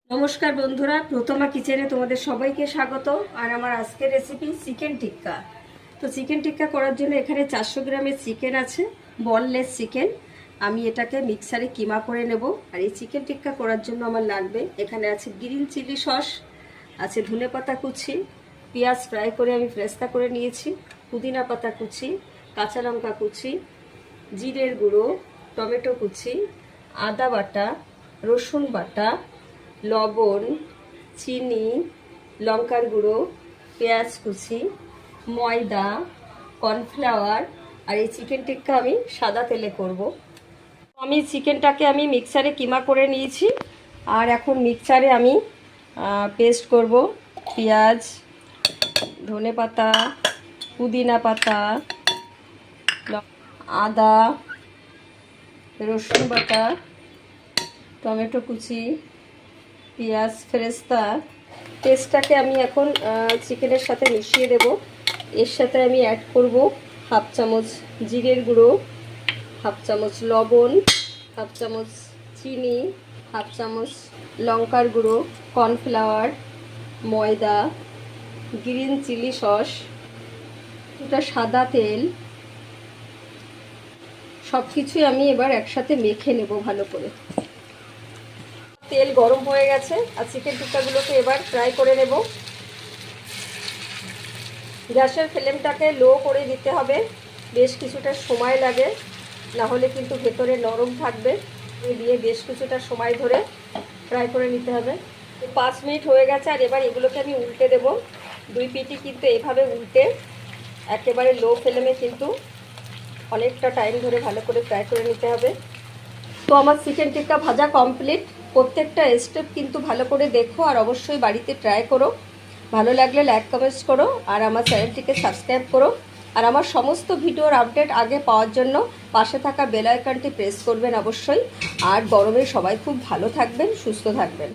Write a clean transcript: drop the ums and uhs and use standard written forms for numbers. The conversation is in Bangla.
নমস্কার বন্ধুরা, প্রথমা কিচেনে তোমাদের সবাইকে স্বাগত। আর আমার আজকের রেসিপি চিকেন টিক্কা। তো চিকেন টিক্কা করার জন্য এখানে 400 গ্রামের চিকেন আছে, বনলেস চিকেন। আমি এটাকে মিক্সারে কিমা করে নেব। আর এই চিকেন টিক্কা করার জন্য আমার লাগবে, এখানে আছে গ্রিন চিলি সস, আছে ধনেপাতা কুচি, পেঁয়াজ ফ্রাই করে আমি ফ্রেস্তা করে নিয়েছি, পুদিনা পাতা কুচি, কাঁচা লঙ্কা কুচি, জিরের গুঁড়ো, টমেটো কুচি, আদা বাটা, রসুন বাটা, লবণ, চিনি, লঙ্কার গুঁড়ো, পেঁয়াজ কুচি, ময়দা, কর্নফ্লাওয়ার। আর এই চিকেন টিক্কা আমি সাদা তেলে করব। আমি চিকেনটাকে মিক্সারে কিমা করে নিয়েছি। আর এখন মিক্সারে আমি পেস্ট করব পেঁয়াজ, ধনেপাতা, পুদিনা পাতা, আদা, রসুন বাটা, টমেটো কুচি, পেঁয়াজ ফ্রেস্তা। পেস্টটাকে আমি এখন চিকেনের সাথে মিশিয়ে দেব। এর সাথে আমি অ্যাড করব হাফ চামচ জিরের গুঁড়ো, হাফ চামচ লবণ, হাফ চামচ চিনি, হাফ চামচ লঙ্কার গুঁড়ো, কর্নফ্লাওয়ার, ময়দা, গ্রিন চিলি সস, এটা সাদা তেল। সব কিছুই আমি এবার একসাথে মেখে নেব ভালো করে। তেল গরম হয়ে গেছে আর চিকেন টিক্কাগুলোকে এবার ফ্রাই করে নেব। গ্যাসের ফ্লেমটাকে লো করে দিতে হবে, বেশ কিছুটা সময় লাগে, না হলে কিন্তু ভেতরে নরম থাকবে। দিয়ে বেশ কিছুটা সময় ধরে ফ্রাই করে নিতে হবে। 5 মিনিট হয়ে গেছে আর এবার এগুলোকে আমি উল্টে দেব। দুই পিঠই কিন্তু এভাবে উল্টে একেবারে লো ফ্লেমে কিন্তু অনেকটা টাইম ধরে ভালো করে ফ্রাই করে নিতে হবে। তো আমার চিকেন টিক্কা ভাজা কমপ্লিট। প্রত্যেকটা স্টেপ কিন্তু ভালো করে দেখো আর অবশ্যই বাড়িতে ট্রাই করো। ভালো লাগলে লাইক কমেন্টস করো আর আমার চ্যানেলটিকে সাবস্ক্রাইব করো। আর আমার সমস্ত ভিডিওর আপডেট আগে পাওয়ার জন্য পাশে থাকা বেল আইকনটি প্রেস করবেন অবশ্যই। আর গরমে সবাই খুব ভালো থাকবেন, সুস্থ থাকবেন।